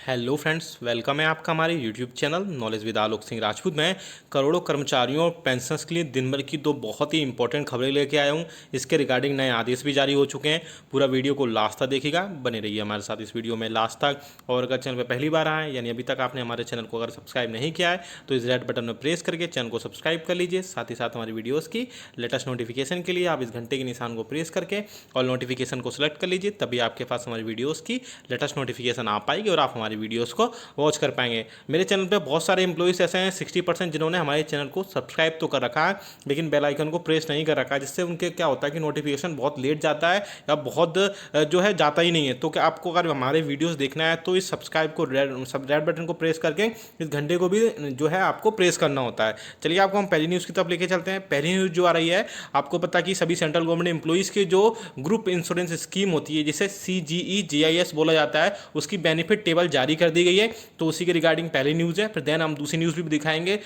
Hello friends, welcome है आपका हमारे YouTube channel knowledge with Alok Singh Rajput में। करोड़ों कर्मचारियों और पेंशनर्स के लिए दिन भर की दो बहुत ही इंपॉर्टेंट खबरें लेके आया हूं। इसके रिगार्डिंग नए आदेश भी जारी हो चुके हैं। पूरा वीडियो को लास्ट तक देखिएगा, बने रहिए हमारे साथ इस वीडियो में लास्ट तक। और अगर चैनल पर पहली बार आए यानी अभी तक आपने हमारे चैनल को अगर सब्सक्राइब नहीं किया है तो इस रेड बटन में प्रेस करके चैनल को सब्सक्राइब कर लीजिए। साथ ही साथ हमारी वीडियोज़ की लेटेस्ट नोटिफिकेशन के लिए आप इस घंटे के निशान को प्रेस करके और नोटिफिकेशन को सिलेक्ट कर लीजिए, तभी आपके पास हमारी वीडियोज़ की लेटेस्ट नोटिफिकेशन आ पाएगी और आप हमारी वीडियोज़ को वॉच कर पाएंगे। मेरे चैनल पे बहुत सारे एम्प्लॉइज़ ऐसे हैं 60% जिन्होंने हमारे चैनल को सब्सक्राइब तो कर रखा है लेकिन बेल आइकन को प्रेस नहीं कर रखा है, जिससे उनके क्या होता है कि नोटिफिकेशन बहुत लेट जाता है या बहुत जो है जाता ही नहीं है। तो क्या आपको अगर हमारे वीडियोस देखना है तो इस सब्सक्राइब को रेड बटन को प्रेस करके इस घंटे को भी जो है आपको प्रेस करना होता है। चलिए आपको हम पहली न्यूज़ की तरफ लेके चलते हैं। पहली न्यूज़ जो आ रही है, आपको पता कि सभी सेंट्रल गवर्नमेंट एम्प्लॉइज़ के जो ग्रुप इंश्योरेंस स्कीम होती है जिसे CGE-GIS बोला जाता है, उसकी बेनिफिट टेबल जारी कर दी गई है। तो उसी के रिगार्डिंग पहली न्यूज़ है, फिर देन हम दूसरी न्यूज़ भी दिखाएंगे।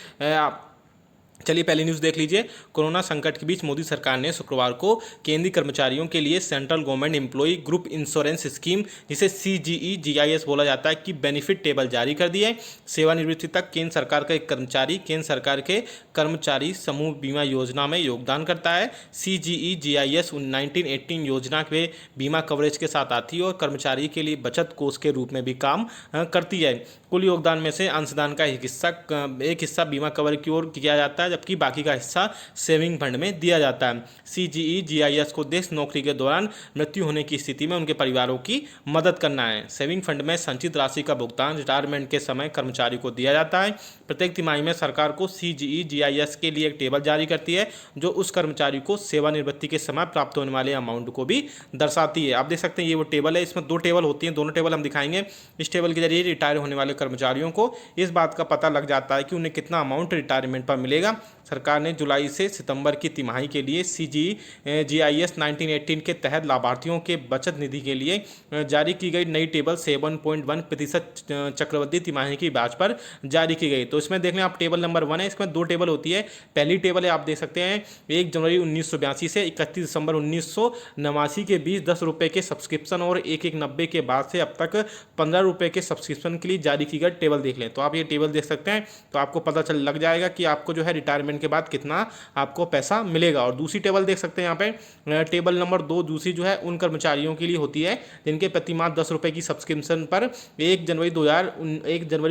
चलिए पहली न्यूज़ देख लीजिए। कोरोना संकट के बीच मोदी सरकार ने शुक्रवार को केंद्रीय कर्मचारियों के लिए central government employee group insurance scheme जिसे CGE-GIS बोला जाता है की बेनिफिट टेबल जारी कर दी है। सेवानिवृत्ति तक केंद्र सरकार का एक कर्मचारी केंद्र सरकार के कर्मचारी समूह बीमा योजना में योगदान करता है। CGE-GIS 1918 योजना के बीमा कवरेज के साथ आती है और कर्मचारी के लिए बचत कोष के रूप में भी काम करती है। कुल योगदान में से अंशदान का एक हिस्सा बीमा कवर की ओर किया जाता है, जबकि बाकी का हिस्सा सेविंग फंड में दिया जाता है। CGE-GIS को उद्देश्य नौकरी के दौरान मृत्यु होने की स्थिति में उनके परिवारों की मदद करना है। सेविंग फंड में संचित राशि का भुगतान रिटायरमेंट के समय कर्मचारी को दिया जाता है। प्रत्येक तिमाही में सरकार को CGE-GIS के लिए एक टेबल जारी करती है जो उस कर्मचारी को सेवानिवृत्ति के समय प्राप्त होने वाले अमाउंट को भी दर्शाती है। आप देख सकते हैं ये वो टेबल है, इसमें दो टेबल होती हैं, दोनों टेबल हम दिखाएंगे। इस टेबल के जरिए रिटायर होने वाले कर्मचारियों को इस बात का पता लग जाता है कि उन्हें कितना अमाउंट रिटायरमेंट पर मिलेगा। सरकार ने जुलाई से सितंबर की तिमाही के लिए CGE-GIS 1918 के तहत लाभार्थियों के बचत निधि के लिए जारी की गई नई टेबल 7.1% चक्रवृद्धि तिमाही की ब्याज पर जारी की गई। तो इसमें देख लें आप, टेबल नंबर 1 है, इसमें दो टेबल होती है। पहली टेबल है, आप देख सकते हैं 1 जनवरी 1982 से 31 दिसंबर 1989 के बीच 10 रुपये के सब्सक्रिप्शन और 1,190 के बाद से अब तक 15 रुपये के सब्सक्रिप्शन के लिए जारी की गई टेबल देख लें। तो आप ये टेबल देख सकते हैं, तो आपको पता चल लग जाएगा कि आपको जो है रिटायरमेंट के बाद कितना आपको पैसा मिलेगा। और दूसरी टेबल देख सकते हैं यहाँ पे, टेबल नंबर 2 दूसरी जो है उन कर्मचारियों के लिए होती है जिनके प्रति माह 10 रुपये की सब्सक्रिप्शन पर 1 जनवरी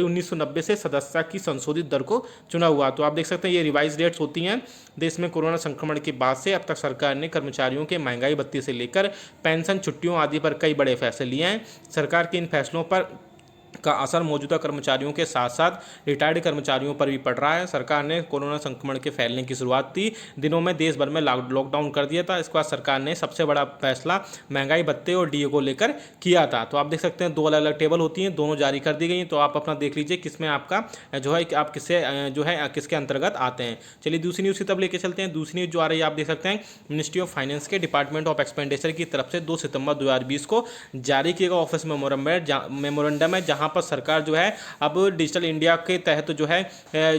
1990 से सदस्यता की संशोधित दर को चुना हुआ। तो आप देख सकते हैं ये रिवाइज डेट्स होती हैं। देश में कोरोना संक्रमण के बाद से अब तक सरकार ने कर्मचारियों के महंगाई भत्ते से लेकर पेंशन छुट्टियों आदि पर कई बड़े फैसले लिए हैं। सरकार के इन फैसलों पर का असर मौजूदा कर्मचारियों के साथ साथ रिटायर्ड कर्मचारियों पर भी पड़ रहा है। सरकार ने कोरोना संक्रमण के फैलने की शुरुआती दिनों में देश भर में लॉकडाउन कर दिया था। इसके बाद सरकार ने सबसे बड़ा फैसला महंगाई भत्ते और डीए को लेकर किया था। तो आप देख सकते हैं दो अलग अलग टेबल होती हैं, दोनों जारी कर दी गई हैं। तो आप अपना देख लीजिए किसमें आपका जो है आप किससे जो है किसके अंतर्गत आते हैं। चलिए दूसरी न्यूज़ की तब लेके चलते हैं। दूसरी न्यूज़ जो आ रही है, आप देख सकते हैं मिनिस्ट्री ऑफ फाइनेंस के डिपार्टमेंट ऑफ एक्सपेंडिचर की तरफ से 2 सितंबर 2020 को जारी किया गया ऑफिस मेमोरेंडम है, जहाँ पर सरकार जो है अब डिजिटल इंडिया के तहत जो है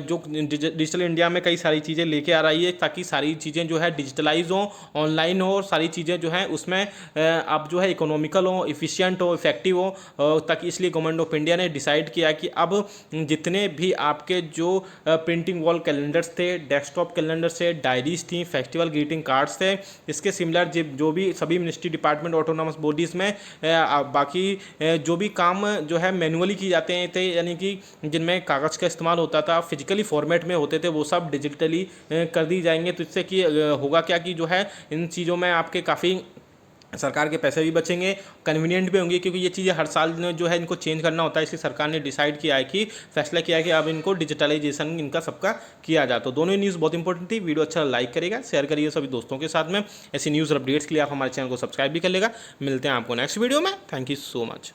जो डिजिटल इंडिया में कई सारी चीज़ें लेके आ रही है ताकि सारी चीज़ें जो है डिजिटलाइज हो, ऑनलाइन हो और सारी चीज़ें जो है उसमें अब जो है इकोनॉमिकल हो, इफ़िशिएंट हो, इफेक्टिव हो, ताकि इसलिए गवर्नमेंट ऑफ इंडिया ने डिसाइड किया कि अब जितने भी आपके जो प्रिंटिंग वॉल कैलेंडर्स थे, डेस्कटॉप कैलेंडर्स थे, डायरीज थी, फेस्टिवल ग्रीटिंग कार्ड्स थे, इसके सिमिलर जो भी सभी मिनिस्ट्री डिपार्टमेंट ऑटोनॉमस बॉडीज़ में बाकी जो भी काम जो है मैनुअली की जाते थे, यानी कि जिनमें कागज़ का इस्तेमाल होता था, फिजिकली फॉर्मेट में होते थे, वो सब डिजिटली कर दी जाएंगे। तो इससे कि होगा क्या कि जो है इन चीज़ों में आपके काफ़ी सरकार के पैसे भी बचेंगे, कन्वीनियंट भी होंगे, क्योंकि ये चीज़ें हर साल जो है इनको चेंज करना होता है। इसलिए सरकार ने डिसाइड किया है कि फैसला किया है कि अब इनको डिजिटलाइजेशन इनका सबका किया जाए। तो दोनों ही न्यूज़ बहुत इंपॉर्टेंट थी। वीडियो अच्छा लाइक करेगा, शेयर करिए सभी दोस्तों के साथ में। ऐसी न्यूज़ और अपडेट्स के लिए आप हमारे चैनल को सब्सक्राइब भी कर लेगा। मिलते हैं आपको नेक्स्ट वीडियो में। Thank you so much.